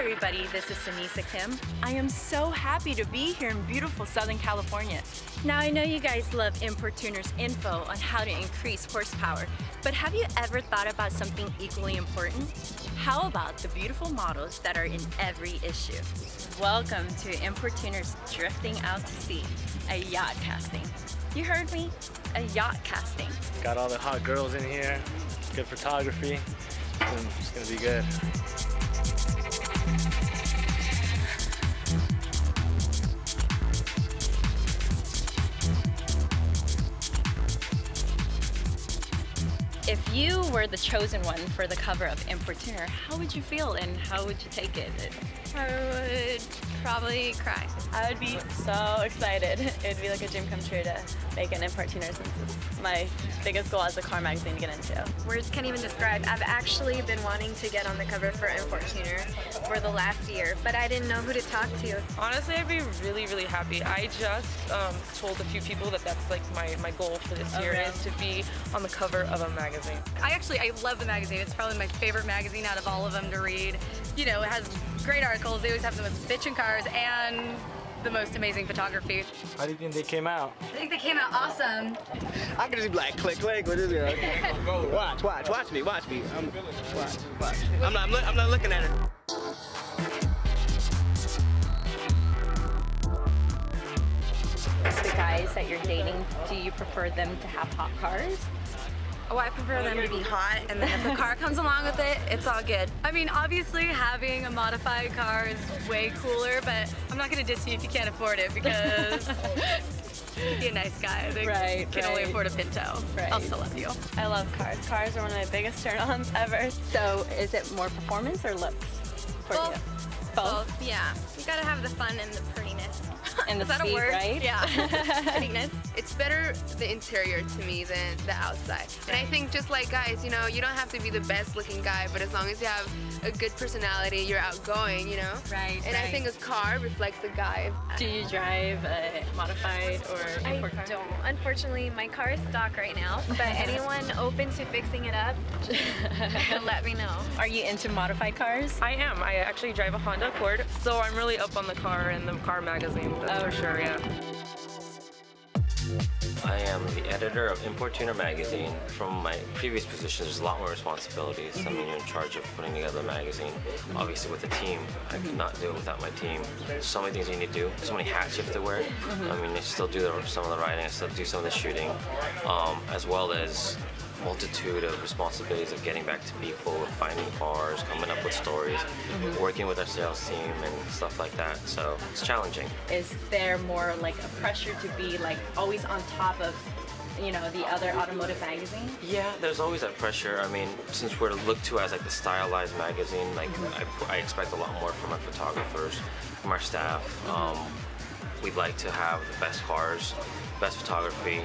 everybody, this is Sanisa Kim. I am so happy to be here in beautiful Southern California. Now I know you guys love Importuner's info on how to increase horsepower, but have you ever thought about something equally important? How about the beautiful models that are in every issue? Welcome to Importuner's Drifting Out to Sea, a yacht casting. You heard me, a yacht casting. Got all the hot girls in here, good photography, it's gonna be good. If you were the chosen one for the cover of Importuner, how would you feel and how would you take it? I would probably cry. I would be so excited. It'd be like a dream come true to make an Importuner, since it's my biggest goal as a car magazine to get into. Words can't even describe. I've actually been wanting to get on the cover for Importuner for the last year, but I didn't know who to talk to. Honestly, I'd be really happy. I just told a few people that that's like my goal for this year is to be on the cover of a magazine. I love the magazine. It's probably my favorite magazine out of all of them to read. You know, it has great articles. They always have the most bitchin' cars and the most amazing photography. How do you think they came out? I think they came out awesome. I can just be like, click, what is it? Watch me. Watch. I'm not looking at it. The guys that you're dating, do you prefer them to have hot cars? Oh, I prefer them to be hot, and then if the car comes along with it, it's all good. I mean, obviously having a modified car is way cooler, but I'm not gonna diss you if you can't afford it, because you'd be a nice guy that can only afford a Pinto. I'll still love you. I love cars. Cars are one of my biggest turn-ons ever. So is it more performance or looks for you? Both, yeah. You gotta have the fun and the prettiness. And the Is that speed, a word? right? Yeah. Prettiness. It's better the interior to me than the outside. And I think just like guys, you know, you don't have to be the best looking guy, but as long as you have a good personality, you're outgoing, you know? Right. And I think a car reflects the guy. Do you drive a modified or import car? I don't. Unfortunately, my car is stock right now, but anyone open to fixing it up, let me know. Are you into modified cars? I am. I actually drive a Honda Accord, so I'm really up on the car and the car magazine, that's for sure, yeah. I am the editor of Importuner magazine. From my previous position, there's a lot more responsibilities. I mean, you're in charge of putting together the magazine. Obviously, with a team, I could not do it without my team. There's so many things you need to do, so many hats you have to wear. I mean, I still do some of the writing, I still do some of the shooting, as well as multitude of responsibilities of getting back to people, finding cars, coming up with stories, working with our sales team and stuff like that. So it's challenging. Is there more like a pressure to be like always on top of, you know, the other automotive magazine? Yeah, there's always that pressure. I mean, since we're looked to as like the stylized magazine, like I expect a lot more from our photographers, from our staff. We'd like to have the best cars, best photography,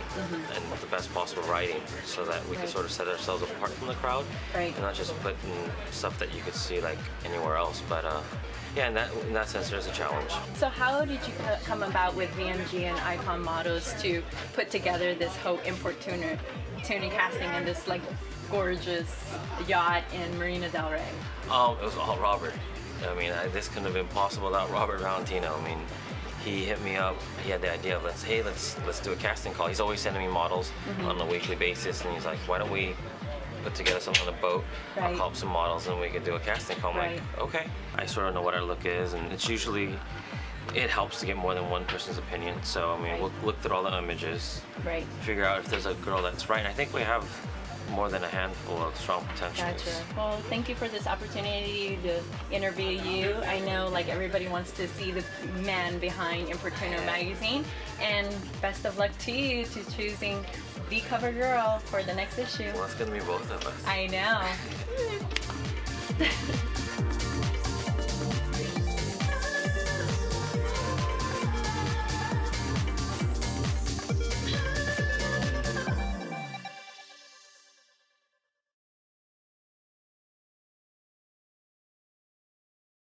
and the best possible writing, so that we can sort of set ourselves apart from the crowd, and not just put in stuff that you could see like anywhere else. But yeah, in that sense, there's a challenge. So how did you come about with VMG and Icon Models to put together this whole Importuner tuning casting and this like gorgeous yacht in Marina Del Rey? It was all Robert. I mean, this couldn't have been possible without Robert Valentino. I mean, he hit me up. He had the idea of let's do a casting call. He's always sending me models on a weekly basis, and he's like, why don't we put together something on a boat? I'll call up some models and we can do a casting call. I'm like, okay. I sort of know what our look is, and it's usually it helps to get more than one person's opinion. So I mean, we'll look through all the images, figure out if there's a girl that's right. And I think we have more than a handful of strong potentials. Gotcha. Well, thank you for this opportunity to interview you. I know like everybody wants to see the man behind Importuner magazine, and best of luck to you to choosing the cover girl for the next issue. Well, it's gonna be both of us. I know.